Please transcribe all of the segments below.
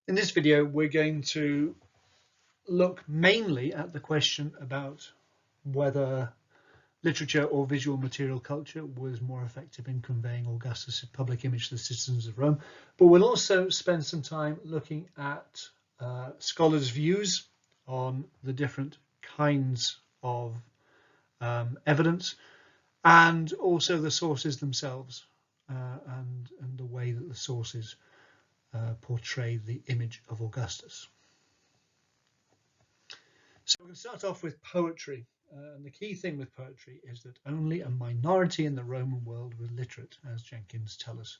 In this video, we're going to look mainly at the question about whether literature or visual material culture was more effective in conveying Augustus' public image to the citizens of Rome. But we'll also spend some time looking at scholars' views on the different kinds of evidence, and also the sources themselves and the way that the sources portray the image of Augustus. So we're going to start off with poetry. And the key thing with poetry is that only a minority in the Roman world were literate, as Jenkins tells us.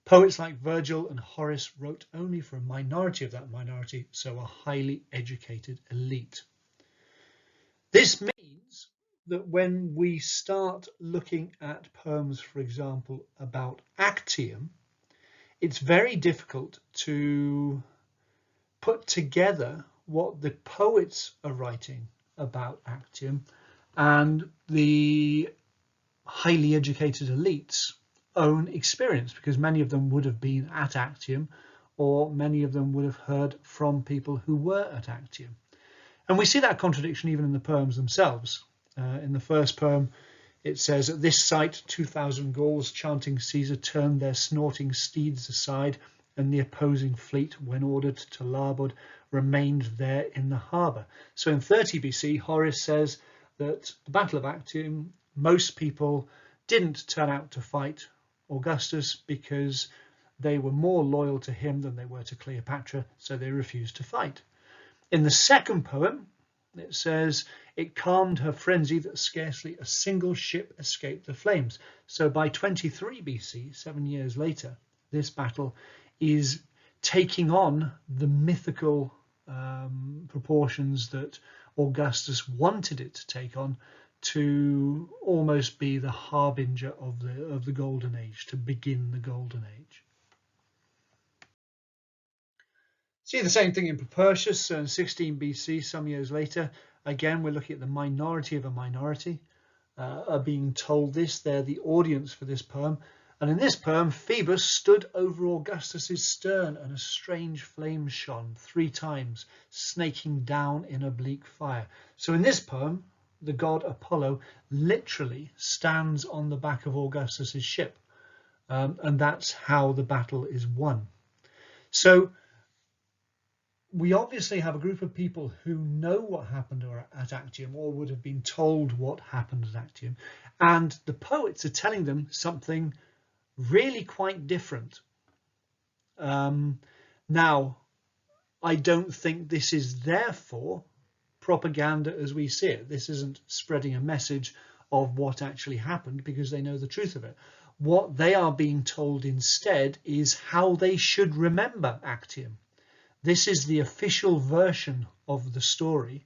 Poets like Virgil and Horace wrote only for a minority of that minority, so a highly educated elite. This means that when we start looking at poems, for example, about Actium, it's very difficult to put together what the poets are writing about Actium and the highly educated elites' own experience, because many of them would have been at Actium, or many of them would have heard from people who were at Actium. And we see that contradiction even in the poems themselves. In the first poem, it says, "At this sight 2,000 Gauls chanting Caesar turned their snorting steeds aside, and the opposing fleet, when ordered to larboard, remained there in the harbour." So in 30 BC, Horace says that the Battle of Actium, most people didn't turn out to fight Augustus because they were more loyal to him than they were to Cleopatra, so they refused to fight. In the second poem, it says, "It calmed her frenzy that scarcely a single ship escaped the flames." So by 23 BC, 7 years later, this battle is taking on the mythical proportions that Augustus wanted it to take on, to almost be the harbinger of the Golden Age, to begin the Golden Age. See the same thing in Propertius, in 16 BC, some years later. Again, we're looking at the minority of a minority are being told this. They're the audience for this poem. And in this poem, Phoebus stood over Augustus's stern, and a strange flame shone 3 times, snaking down in oblique fire. So in this poem, the god Apollo literally stands on the back of Augustus's ship. And that's how the battle is won. So we obviously have a group of people who know what happened at Actium, or would have been told what happened at Actium, and the poets are telling them something really quite different. Now, I don't think this is therefore propaganda as we see it. This isn't spreading a message of what actually happened, because they know the truth of it. What they are being told instead is how they should remember Actium. This is the official version of the story,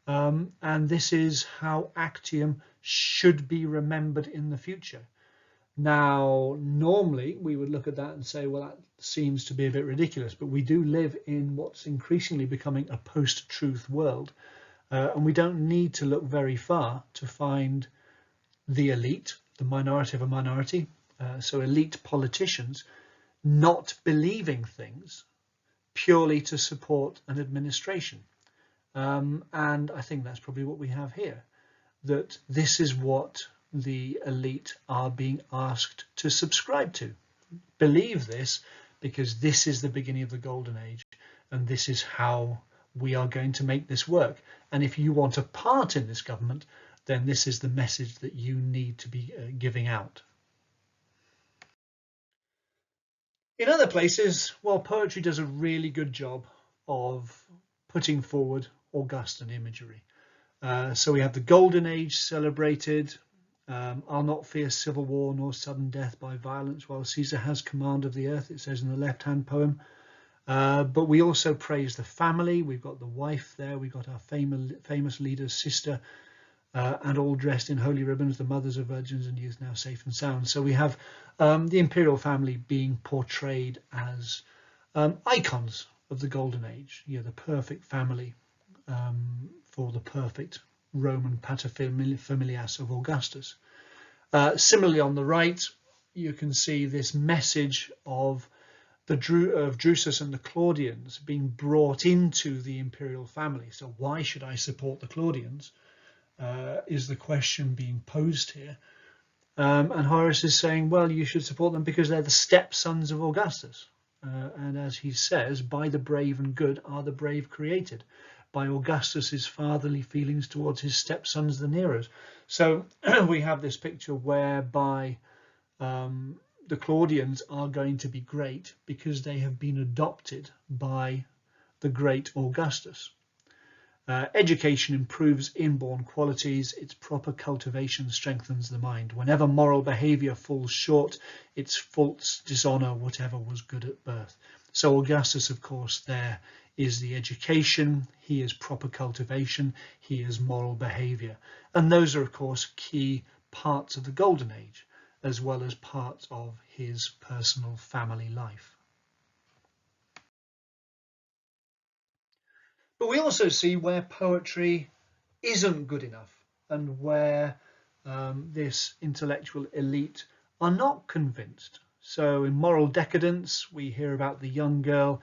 and this is how Actium should be remembered in the future. Now, normally we would look at that and say, well, that seems to be a bit ridiculous, but we do live in what's increasingly becoming a post-truth world, and we don't need to look very far to find the elite, the minority of a minority, so elite politicians, not believing things purely to support an administration. And I think that's probably what we have here, that this is what the elite are being asked to subscribe to. Believe this, because this is the beginning of the Golden Age, and this is how we are going to make this work. And if you want a part in this government, then this is the message that you need to be giving out. In other places, well, poetry does a really good job of putting forward Augustan imagery. So we have the Golden Age celebrated. "I'll not fear civil war nor sudden death by violence while Caesar has command of the earth," it says in the left-hand poem. But we also praise the family. We've got the wife there. We've got our famous leader's sister, and all dressed in holy ribbons, the mothers of virgins and youth now safe and sound. So we have the imperial family being portrayed as icons of the Golden Age, the perfect family for the perfect Roman paterfamilias of Augustus. Similarly, on the right, you can see this message of of Drusus and the Claudians being brought into the imperial family. So why should I support the Claudians, is the question being posed here. And Horace is saying, well, you should support them because they're the stepsons of Augustus. And as he says, by the brave and good are the brave created, by Augustus's fatherly feelings towards his stepsons, the Neros. So we have this picture whereby the Claudians are going to be great because they have been adopted by the great Augustus. Education improves inborn qualities. Its proper cultivation strengthens the mind. Whenever moral behaviour falls short, its faults dishonour whatever was good at birth. So Augustus, of course, there is the education, he is proper cultivation, he is moral behaviour. And those are, of course, key parts of the Golden Age, as well as parts of his personal family life. But we also see where poetry isn't good enough and where this intellectual elite are not convinced. So in Moral Decadence, we hear about the young girl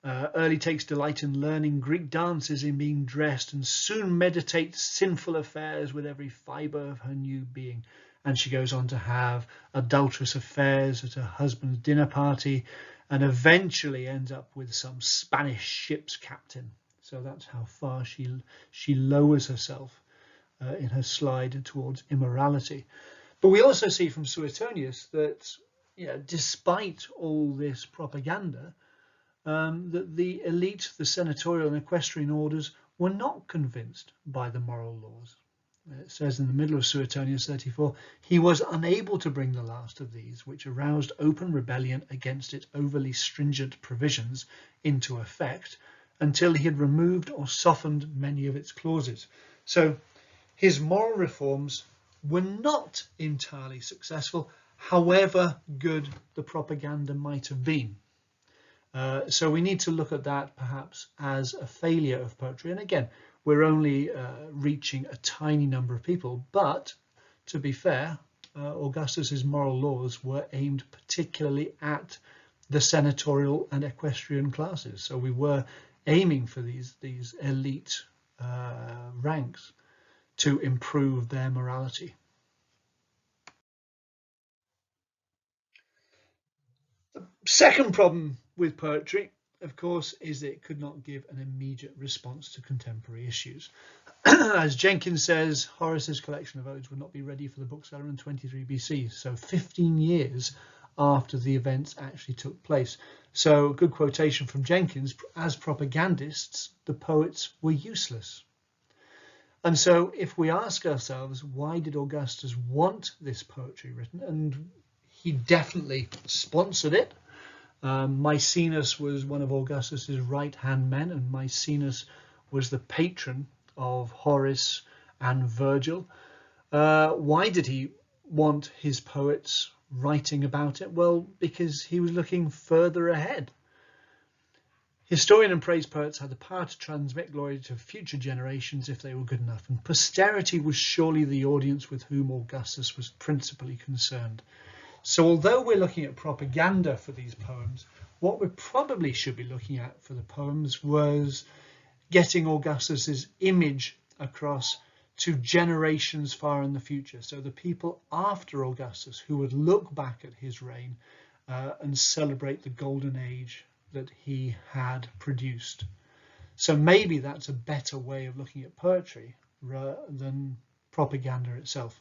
early takes delight in learning Greek dances, in being dressed, and soon meditates sinful affairs with every fibre of her new being. And she goes on to have adulterous affairs at her husband's dinner party and eventually ends up with some Spanish ship's captain. So that's how far she lowers herself in her slide towards immorality. But we also see from Suetonius that, despite all this propaganda, that the elite, the senatorial and equestrian orders, were not convinced by the moral laws. It says in the middle of Suetonius 34, he was unable to bring the last of these, which aroused open rebellion against its overly stringent provisions, into effect, until he had removed or softened many of its clauses. So his moral reforms were not entirely successful, however good the propaganda might have been. So we need to look at that perhaps as a failure of poetry. And again, we're only reaching a tiny number of people, but to be fair, Augustus's moral laws were aimed particularly at the senatorial and equestrian classes. So we were aiming for these elite ranks to improve their morality. The second problem with poetry, of course, is that it could not give an immediate response to contemporary issues. As Jenkins says, Horace's collection of odes would not be ready for the bookseller in 23 BC, so 15 years after the events actually took place. So a good quotation from Jenkins, as propagandists, the poets were useless. And so if we ask ourselves, why did Augustus want this poetry written? And he definitely sponsored it. Maecenas was one of Augustus's right-hand men, and Maecenas was the patron of Horace and Virgil. Why did he want his poets writing about it? Well, because he was looking further ahead. Historian and praise poets had the power to transmit glory to future generations if they were good enough, and posterity was surely the audience with whom Augustus was principally concerned. So although we're looking at propaganda for these poems, what we probably should be looking at for the poems was getting Augustus's image across to generations far in the future. So the people after Augustus who would look back at his reign and celebrate the golden age that he had produced. So maybe that's a better way of looking at poetry rather than propaganda itself.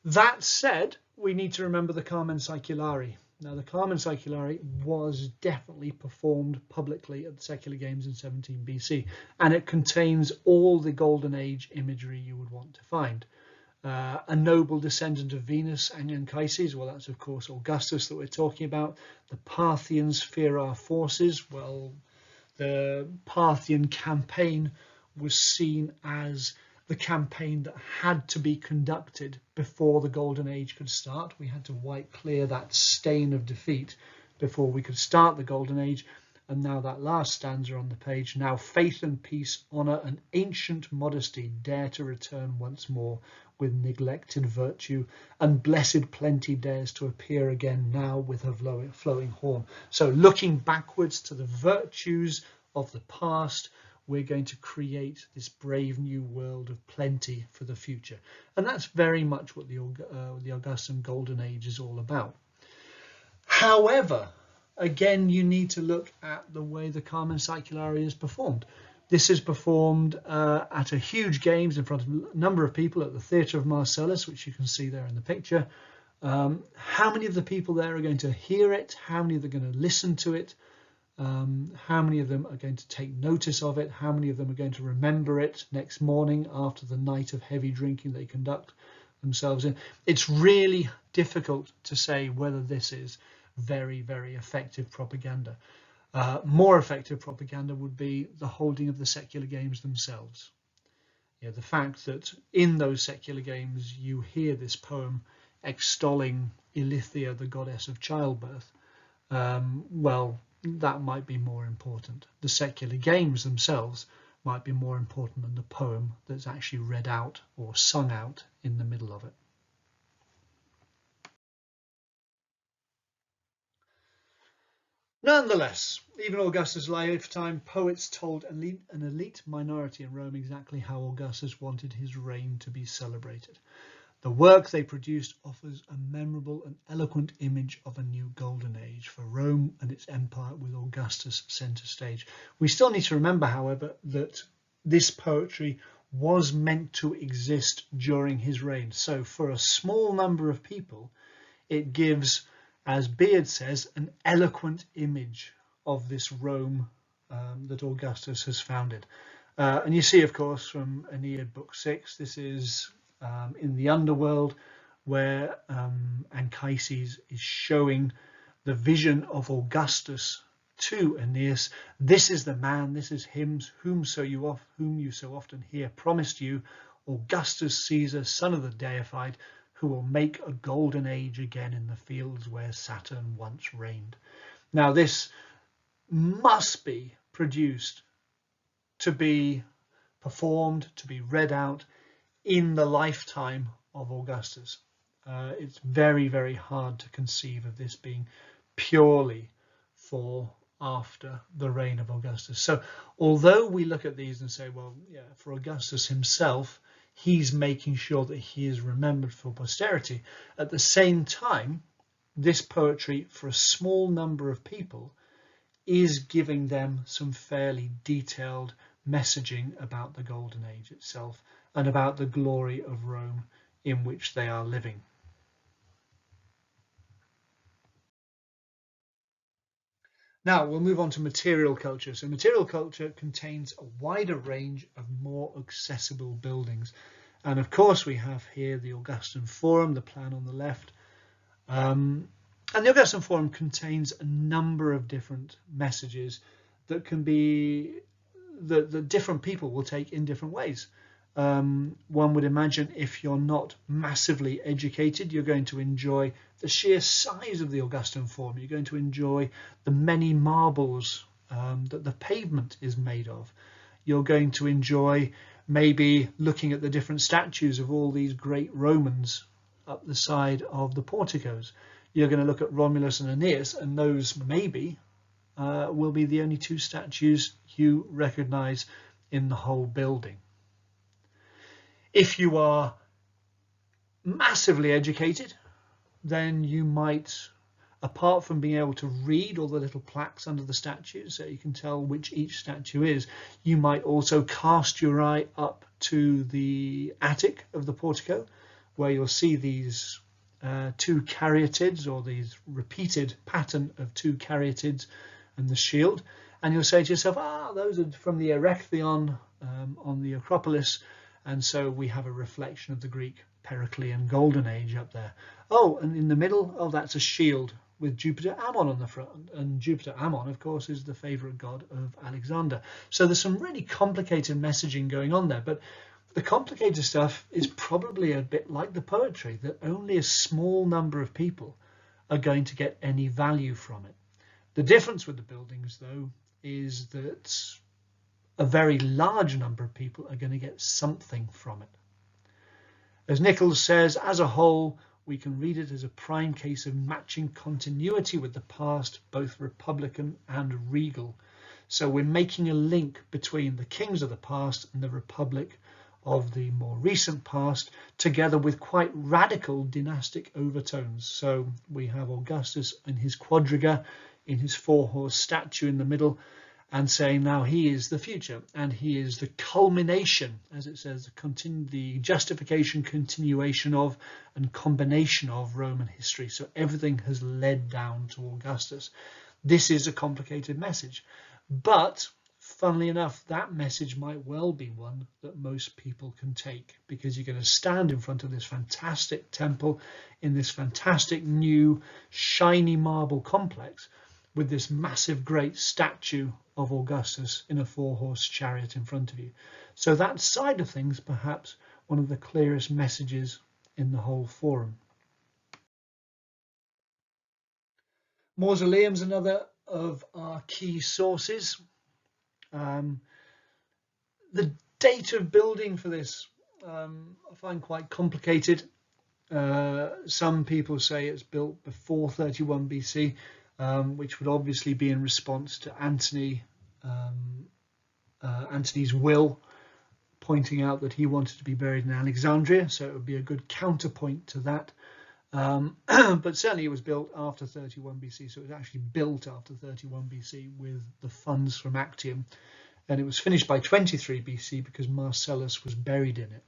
That said, we need to remember the Carmen Saeculari. Now, the Carmen Saeculari was definitely performed publicly at the Secular Games in 17 BC, and it contains all the Golden Age imagery you would want to find. A noble descendant of Venus, Anchises, well, that's of course Augustus that we're talking about. The Parthians fear our forces. Well, the Parthian campaign was seen as the campaign that had to be conducted before the Golden Age could start. We had to wipe clear that stain of defeat before we could start the Golden Age, And now that last stanza on the page, now faith and peace, honour and ancient modesty dare to return once more with neglected virtue, and blessed plenty dares to appear again now with her flowing horn. So looking backwards to the virtues of the past, we're going to create this brave new world of plenty for the future. And that's very much what the Augustan Golden Age is all about. However, again, you need to look at the way the Carmen Saeculari is performed. This is performed at a huge games in front of a number of people at the Theatre of Marcellus, which you can see there in the picture. How many of the people there are going to hear it? How many are going to listen to it? How many of them are going to take notice of it? How many of them are going to remember it next morning after the night of heavy drinking they conduct themselves in? It's really difficult to say whether this is very, very effective propaganda. More effective propaganda would be the holding of the secular games themselves. The fact that in those secular games you hear this poem extolling Ilithyia, the goddess of childbirth, well, that might be more important. The secular games themselves might be more important than the poem that's actually read out or sung out in the middle of it. Nonetheless, even Augustus' lifetime, poets told an elite minority in Rome exactly how Augustus wanted his reign to be celebrated. The work they produced offers a memorable and eloquent image of a new golden age for Rome and its empire, with Augustus centre stage. We still need to remember, however, that this poetry was meant to exist during his reign. So for a small number of people, it gives, as Beard says, an eloquent image of this Rome that Augustus has founded. And you see, of course, from Aeneid Book 6, this is in the underworld, where Anchises is showing the vision of Augustus to Aeneas. This is the man, this is him whom you so often hear promised you, Augustus Caesar, son of the deified, who will make a golden age again in the fields where Saturn once reigned. Now this must be produced to be performed, to be read out in the lifetime of Augustus. It's very, very hard to conceive of this being purely for after the reign of Augustus. So although we look at these and say, well, yeah, for Augustus himself, he's making sure that he is remembered for posterity. At the same time, this poetry for a small number of people is giving them some fairly detailed messaging about the Golden Age itself and about the glory of Rome in which they are living. Now we'll move on to material culture. So material culture contains a wider range of more accessible buildings. And of course we have here the Augustan Forum, the plan on the left. And the Augustan Forum contains a number of different messages that can be, that different people will take in different ways. One would imagine if you're not massively educated, you're going to enjoy the sheer size of the Augustan Forum. You're going to enjoy the many marbles that the pavement is made of. You're going to enjoy maybe looking at the different statues of all these great Romans up the side of the porticos. You're going to look at Romulus and Aeneas, and those maybe will be the only two statues you recognize in the whole building. If you are massively educated, then you might, apart from being able to read all the little plaques under the statues so you can tell which each statue is, you might also cast your eye up to the attic of the portico, where you'll see these two caryatids, or these repeated pattern of two caryatids and the shield, and you'll say to yourself, those are from the Erechtheion on the Acropolis. And so we have a reflection of the Greek Periclean Golden Age up there. Oh, and in the middle, that's a shield with Jupiter Ammon on the front. And Jupiter Ammon, of course, is the favourite god of Alexander. So there's some really complicated messaging going on there. But the complicated stuff is probably a bit like the poetry, that only a small number of people are going to get any value from it. The difference with the buildings, though, is that a very large number of people are going to get something from it. As Nichols says, as a whole, we can read it as a prime case of matching continuity with the past, both republican and regal. So we're making a link between the kings of the past and the republic of the more recent past, together with quite radical dynastic overtones. So we have Augustus in his quadriga, in his four-horse statue in the middle, and saying now he is the future, and he is the culmination, as it says, the justification, continuation of, and combination of Roman history. So everything has led down to Augustus. This is a complicated message, but funnily enough, that message might well be one that most people can take, because you're going to stand in front of this fantastic temple in this fantastic new shiny marble complex with this massive great statue of Augustus in a four-horse chariot in front of you. So that side of things, perhaps one of the clearest messages in the whole forum. Mausoleum's another of our key sources. The date of building for this I find quite complicated. Some people say it's built before 31 BC, which would obviously be in response to Antony's will, pointing out that he wanted to be buried in Alexandria, so it would be a good counterpoint to that. But certainly it was built after 31 BC, so it was actually built after 31 BC with the funds from Actium, and it was finished by 23 BC because Marcellus was buried in it.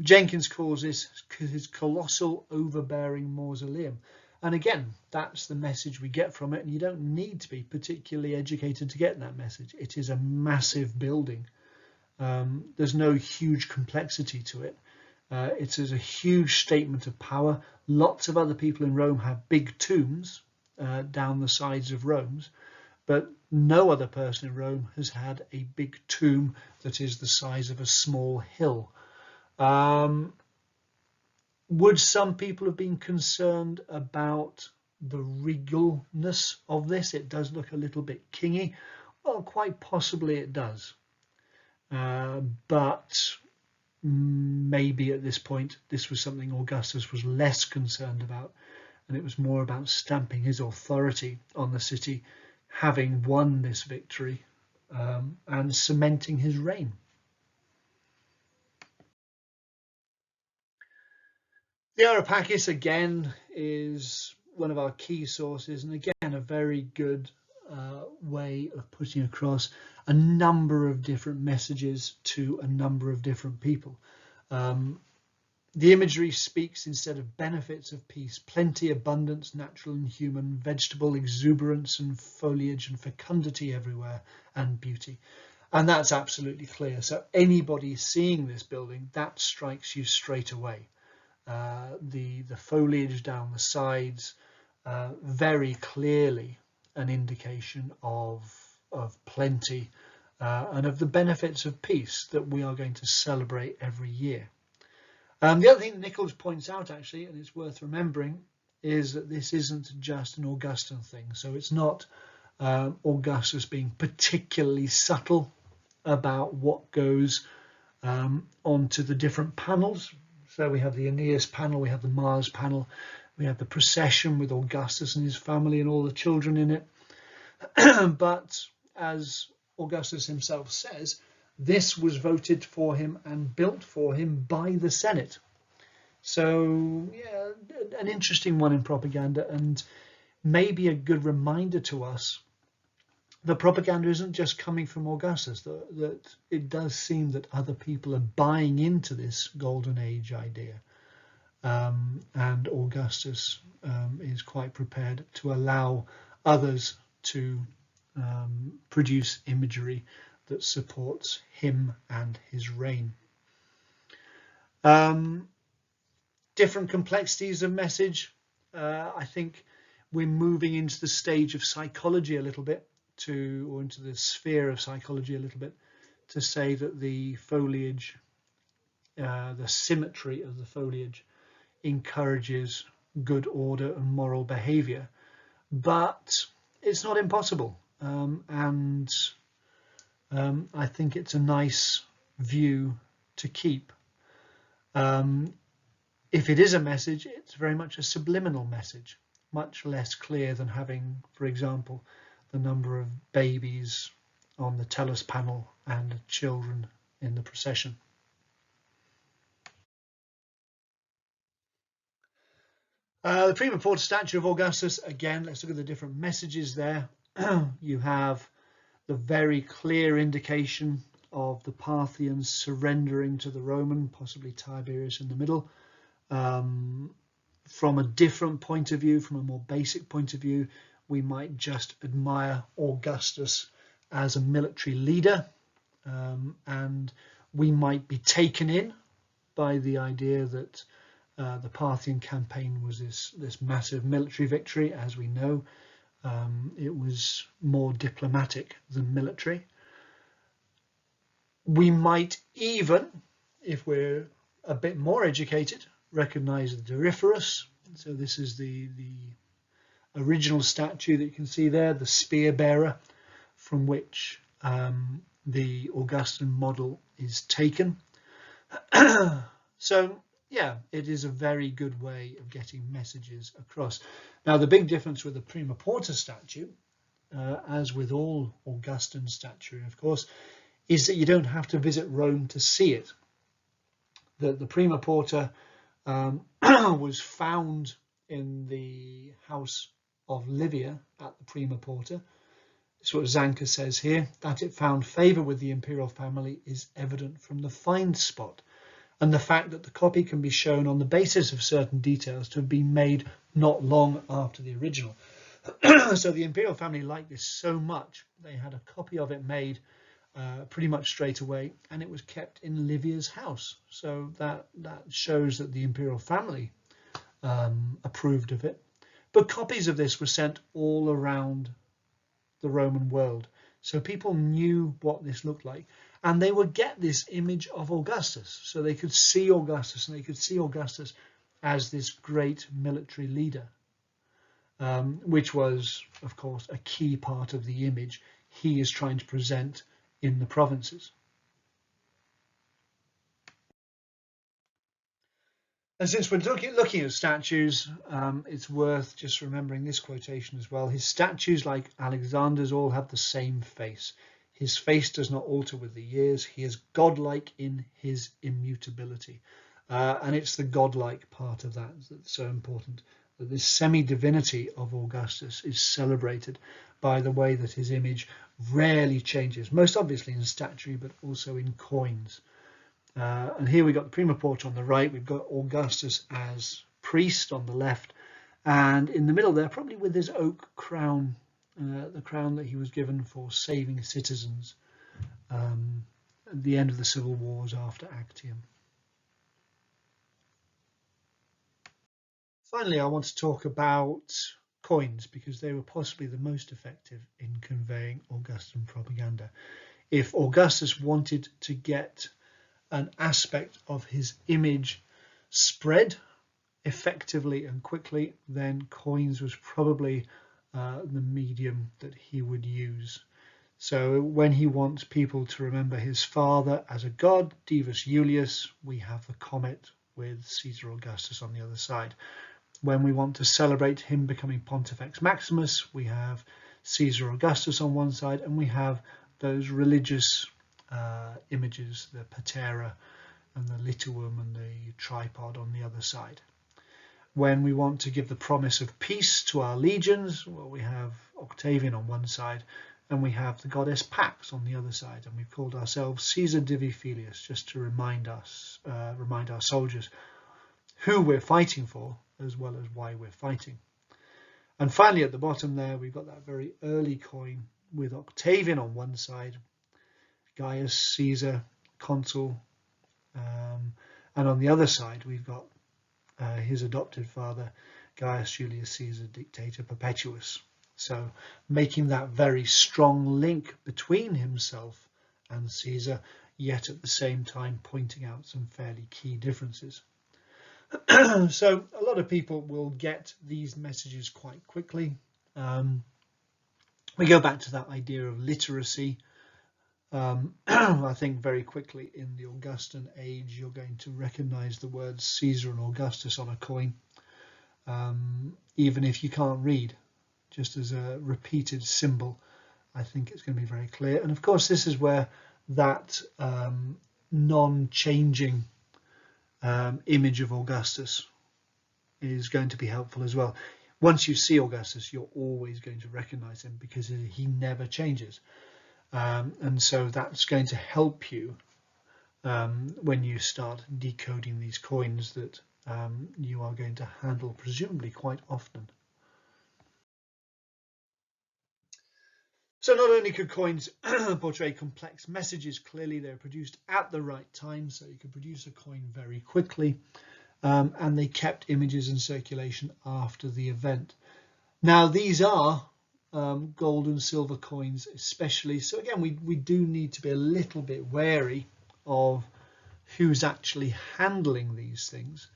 Jenkins calls this his colossal overbearing mausoleum. And again, that's the message we get from it, and you don't need to be particularly educated to get that message. It is a massive building. There's no huge complexity to it. It is a huge statement of power. Lots of other people in Rome have big tombs down the sides of Rome's, but no other person in Rome has had a big tomb that is the size of a small hill. Would some people have been concerned about the regalness of this? It does look a little bit kingy. Well, quite possibly it does. But maybe at this point, this was something Augustus was less concerned about, and it was more about stamping his authority on the city, having won this victory, and cementing his reign. The Areopagus, again, is one of our key sources, and again, a very good way of putting across a number of different messages to a number of different people. The imagery speaks instead of benefits of peace, plenty, abundance, natural and human, vegetable exuberance and foliage and fecundity everywhere, and beauty. And that's absolutely clear. So anybody seeing this building, that strikes you straight away. The foliage down the sides, very clearly an indication of plenty and of the benefits of peace that we are going to celebrate every year. The other thing that Nichols points out, actually, and it's worth remembering, is that this isn't just an Augustan thing. So it's not Augustus being particularly subtle about what goes onto the different panels. So we have the Aeneas panel, we have the Mars panel, we have the procession with Augustus and his family and all the children in it. But as Augustus himself says, this was voted for him and built for him by the Senate. So, yeah, an interesting one in propaganda, and maybe a good reminder to us that propaganda isn't just coming from Augustus, that it does seem that other people are buying into this golden age idea. And Augustus is quite prepared to allow others to produce imagery that supports him and his reign. Different complexities of message. I think we're moving into the stage of psychology a little bit, or into the sphere of psychology a little bit, to say that the foliage, the symmetry of the foliage encourages good order and moral behavior. But it's not impossible. and I think it's a nice view to keep. If it is a message, it's very much a subliminal message, much less clear than having, for example, the number of babies on the tellus panel and children in the procession. The prima porta statue of Augustus, again, let's look at the different messages there. You have the very clear indication of the Parthians surrendering to the Roman, possibly Tiberius in the middle. From a different point of view, from a more basic point of view, we might just admire Augustus as a military leader, and we might be taken in by the idea that the Parthian campaign was this massive military victory. As we know, it was more diplomatic than military. We might even, if we're a bit more educated, recognize the Doryphorus. So this is the original statue that you can see there, the spear bearer, from which the Augustan model is taken. So yeah, it is a very good way of getting messages across. Now, the big difference with the prima porta statue, as with all Augustan statuary, of course, is that you don't have to visit Rome to see it. The prima porta was found in the house of Livia at the prima porta. This is what Zanca says here. That it found favour with the imperial family is evident from the find spot, and the fact that the copy can be shown on the basis of certain details to have been made not long after the original. So the imperial family liked this so much, they had a copy of it made pretty much straight away, and it was kept in Livia's house. So that shows that the imperial family approved of it. But copies of this were sent all around the Roman world, so people knew what this looked like, and they would get this image of Augustus, so they could see Augustus, and they could see Augustus as this great military leader, which was, of course, a key part of the image he is trying to present in the provinces. And since we're looking at statues, it's worth just remembering this quotation as well. His statues, like Alexander's, all have the same face. His face does not alter with the years. He is godlike in his immutability. And it's the godlike part of that that's so important, that this semi-divinity of Augustus is celebrated by the way that his image rarely changes, most obviously in statuary, but also in coins. And here we've got the prima porta on the right, we've got Augustus as priest on the left, and in the middle there, probably with his oak crown, the crown that he was given for saving citizens at the end of the civil wars after Actium. Finally, I want to talk about coins, because they were possibly the most effective in conveying Augustan propaganda. If Augustus wanted to get an aspect of his image spread effectively and quickly, then coins was probably the medium that he would use. So when he wants people to remember his father as a god, Divus Iulius, we have the comet with Caesar Augustus on the other side. When we want to celebrate him becoming Pontifex Maximus, we have Caesar Augustus on one side, and we have those religious images, the patera and the lituum and the tripod on the other side. When we want to give the promise of peace to our legions, well, we have Octavian on one side, and we have the goddess Pax on the other side, and we've called ourselves Caesar Divi Filius, just to remind our soldiers who we're fighting for, as well as why we're fighting. And finally, at the bottom there, we've got that very early coin with Octavian on one side, Gaius Caesar, consul, and on the other side we've got his adopted father, Gaius Julius Caesar, dictator perpetuus. So making that very strong link between himself and Caesar, yet at the same time pointing out some fairly key differences. So a lot of people will get these messages quite quickly. We go back to that idea of literacy. I think very quickly in the Augustan age, you're going to recognize the words Caesar and Augustus on a coin, even if you can't read, just as a repeated symbol. I think it's going to be very clear. And of course, this is where that non-changing image of Augustus is going to be helpful as well. Once you see Augustus, you're always going to recognize him because he never changes. And so that's going to help you when you start decoding these coins that you are going to handle presumably quite often. So not only could coins portray complex messages, clearly they're produced at the right time, so you could produce a coin very quickly, and they kept images in circulation after the event. Now these are gold and silver coins especially, so again we do need to be a little bit wary of who's actually handling these things.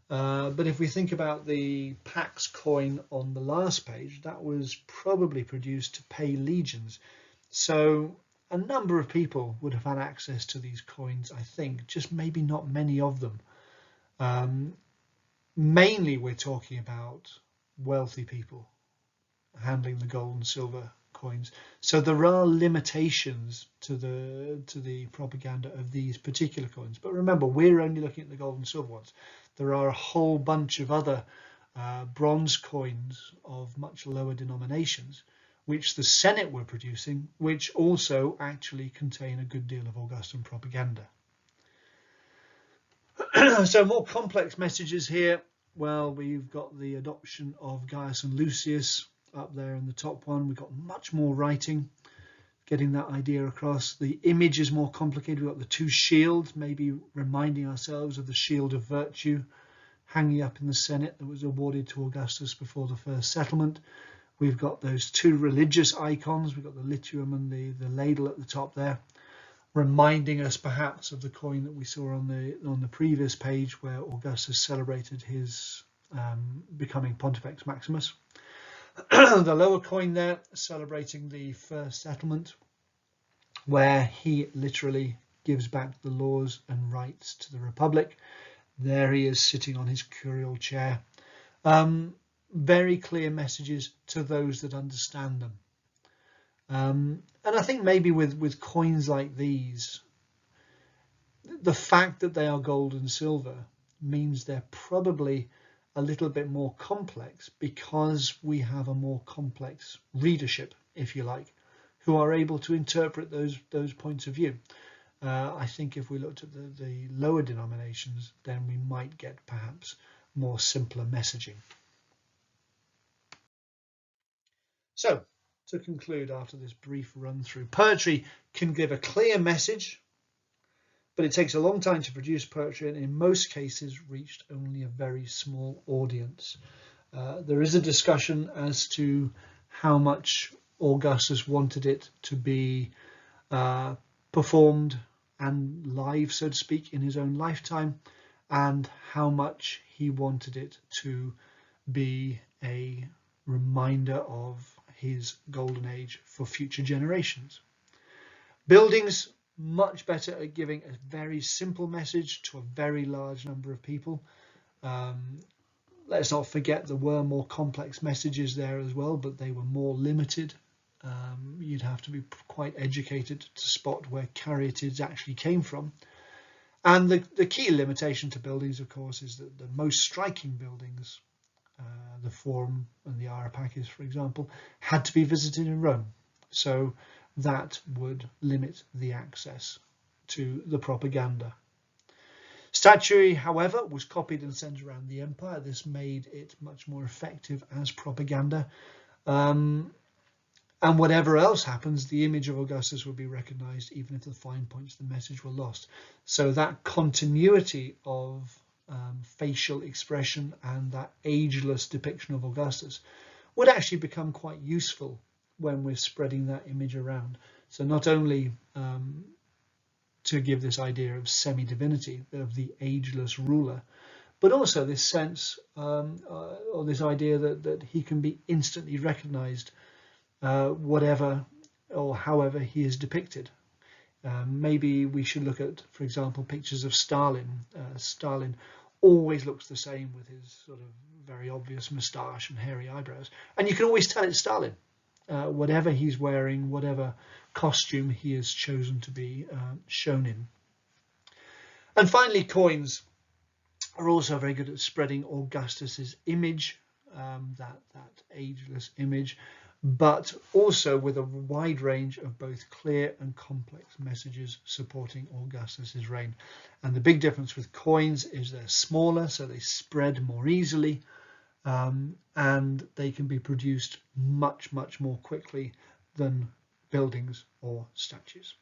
But if we think about the Pax coin on the last page, that was probably produced to pay legions. So a number of people would have had access to these coins, I think, just maybe not many of them. Mainly we're talking about wealthy people handling the gold and silver coins. So there are limitations to the propaganda of these particular coins. But remember, we're only looking at the gold and silver ones. There are a whole bunch of other bronze coins of much lower denominations, which the Senate were producing, which also actually contain a good deal of Augustan propaganda. So more complex messages here. Well, we've got the adoption of Gaius and Lucius up there in the top one. We've got much more writing, getting that idea across. The image is more complicated. We've got the two shields, maybe reminding ourselves of the shield of virtue hanging up in the Senate that was awarded to Augustus before the first settlement. We've got those two religious icons. We've got the lituum and the ladle at the top there, reminding us perhaps of the coin that we saw on the previous page where Augustus celebrated his becoming Pontifex Maximus. The lower coin there celebrating the first settlement, where he literally gives back the laws and rights to the Republic. There he is sitting on his curial chair. Very clear messages to those that understand them. And I think maybe with coins like these, the fact that they are gold and silver means they're probably a little bit more complex because we have a more complex readership, if you like, who are able to interpret those points of view. I think if we looked at the lower denominations, then we might get perhaps more simpler messaging. So, to conclude after this brief run through, poetry can give a clear message, but it takes a long time to produce poetry and in most cases reached only a very small audience. There is a discussion as to how much Augustus wanted it to be performed and live, so to speak, in his own lifetime, and how much he wanted it to be a reminder of his golden age for future generations. Buildings, much better at giving a very simple message to a very large number of people. Let's not forget there were more complex messages there as well, but they were more limited. You'd have to be quite educated to spot where caryatids actually came from. And the key limitation to buildings, of course, is that the most striking buildings, the Forum and the Areopagus, for example, had to be visited in Rome. So that would limit the access to the propaganda. Statuary, however, was copied and sent around the empire. This made it much more effective as propaganda. And whatever else happens, the image of Augustus will be recognized even if the fine points of the message were lost. So that continuity of facial expression and that ageless depiction of Augustus would actually become quite useful when we're spreading that image around. So not only to give this idea of semi-divinity, of the ageless ruler, but also this sense or this idea that he can be instantly recognized whatever or however he is depicted. Maybe we should look at, for example, pictures of Stalin. Stalin always looks the same with his sort of very obvious moustache and hairy eyebrows. And you can always tell it's Stalin. Whatever he's wearing, whatever costume he has chosen to be shown in. And finally, coins are also very good at spreading Augustus's image, that ageless image, but also with a wide range of both clear and complex messages supporting Augustus's reign. And the big difference with coins is they're smaller, so they spread more easily, and they can be produced much more quickly than buildings or statues.